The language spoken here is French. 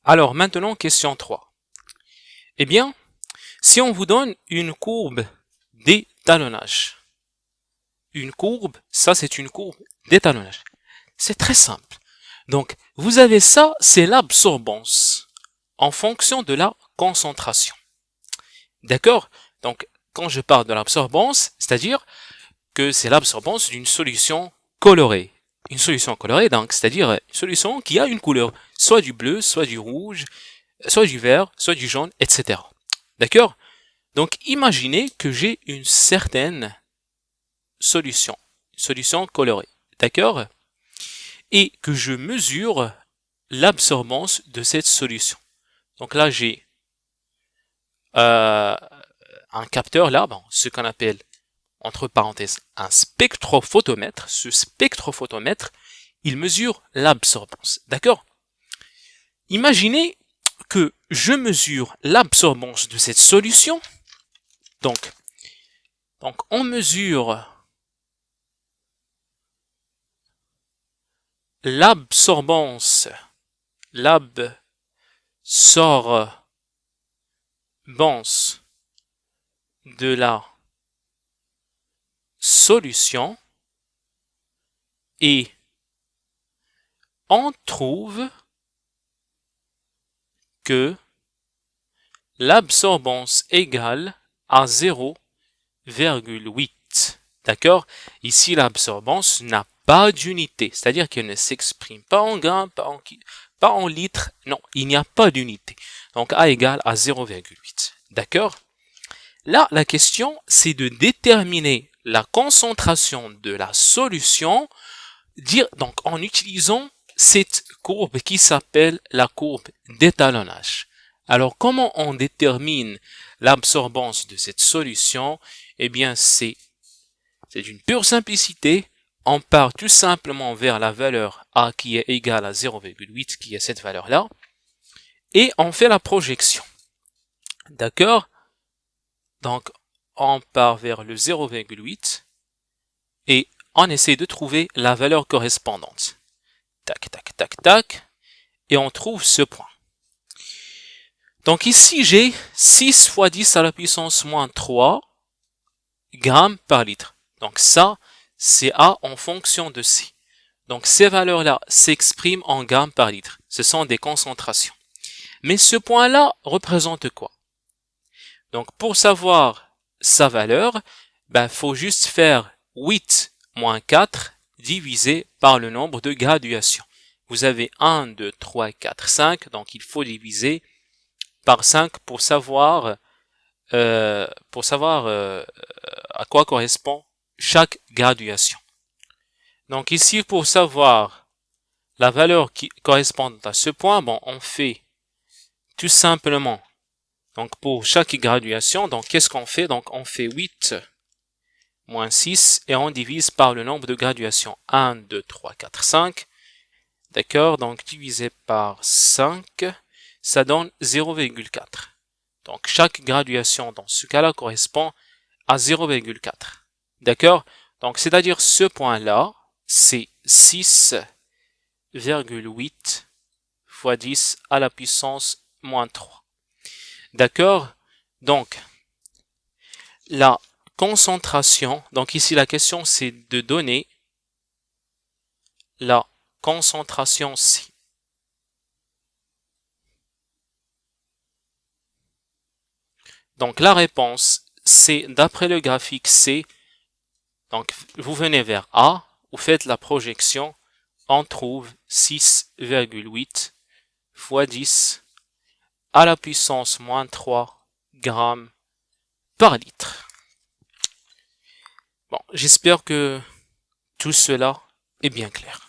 Alors maintenant, question 3. Eh bien, si on vous donne une courbe d'étalonnage, une courbe, ça c'est une courbe d'étalonnage. C'est très simple. Donc, vous avez ça, c'est l'absorbance en fonction de la concentration. D'accord? Donc, quand je parle de l'absorbance, c'est-à-dire que c'est l'absorbance d'une solution colorée. Une solution colorée, donc, c'est-à-dire une solution qui a une couleur, soit du bleu, soit du rouge, soit du vert, soit du jaune, etc. D'accord? Donc, imaginez que j'ai une certaine solution colorée. D'accord? Et que je mesure l'absorbance de cette solution. Donc là, j'ai un capteur là, bon, ce qu'on appelle, entre parenthèses, un spectrophotomètre. Ce spectrophotomètre, il mesure l'absorbance. D'accord? Imaginez que je mesure l'absorbance de cette solution. Donc on mesure l'absorbance de la solution et on trouve que l'absorbance égale à 0,8. D'accord? Ici, l'absorbance n'a pas d'unité, c'est-à-dire qu'elle ne s'exprime pas en grammes, pas en litres. Non, il n'y a pas d'unité. Donc A égale à 0,8. D'accord? Là, la question, c'est de déterminer la concentration de la solution, donc en utilisant cette courbe qui s'appelle la courbe d'étalonnage. Alors, comment on détermine l'absorbance de cette solution? Eh bien, c'est d'une pure simplicité. On part tout simplement vers la valeur A qui est égale à 0,8, qui est cette valeur-là, et on fait la projection. D'accord? Donc, on part vers le 0,8 et on essaie de trouver la valeur correspondante. Tac, tac, tac, tac, et on trouve ce point. Donc ici, j'ai 6 fois 10 à la puissance moins 3 grammes par litre. Donc ça, c'est A en fonction de C. Donc ces valeurs-là s'expriment en grammes par litre. Ce sont des concentrations. Mais ce point-là représente quoi? Donc pour savoir sa valeur, faut juste faire 8 moins 4 divisé par le nombre de graduations. Vous avez 1, 2, 3, 4, 5, donc il faut diviser par 5 pour savoir à quoi correspond chaque graduation. Donc ici, pour savoir la valeur qui correspond à ce point, on fait tout simplement, donc pour chaque graduation, donc qu'est-ce qu'on fait? Donc on fait 8 moins 6 et on divise par le nombre de graduations. 1, 2, 3, 4, 5. D'accord? Donc divisé par 5, ça donne 0,4. Donc chaque graduation dans ce cas-là correspond à 0,4. D'accord? Donc c'est-à-dire ce point-là, c'est 6,8 fois 10 à la puissance moins 3. D'accord? Donc la concentration, donc ici la question c'est de donner la concentration C. Donc la réponse, c'est d'après le graphique C. Donc vous venez vers A, vous faites la projection, on trouve 6,8 fois 10 à la puissance moins 3 grammes par litre. Bon, j'espère que tout cela est bien clair.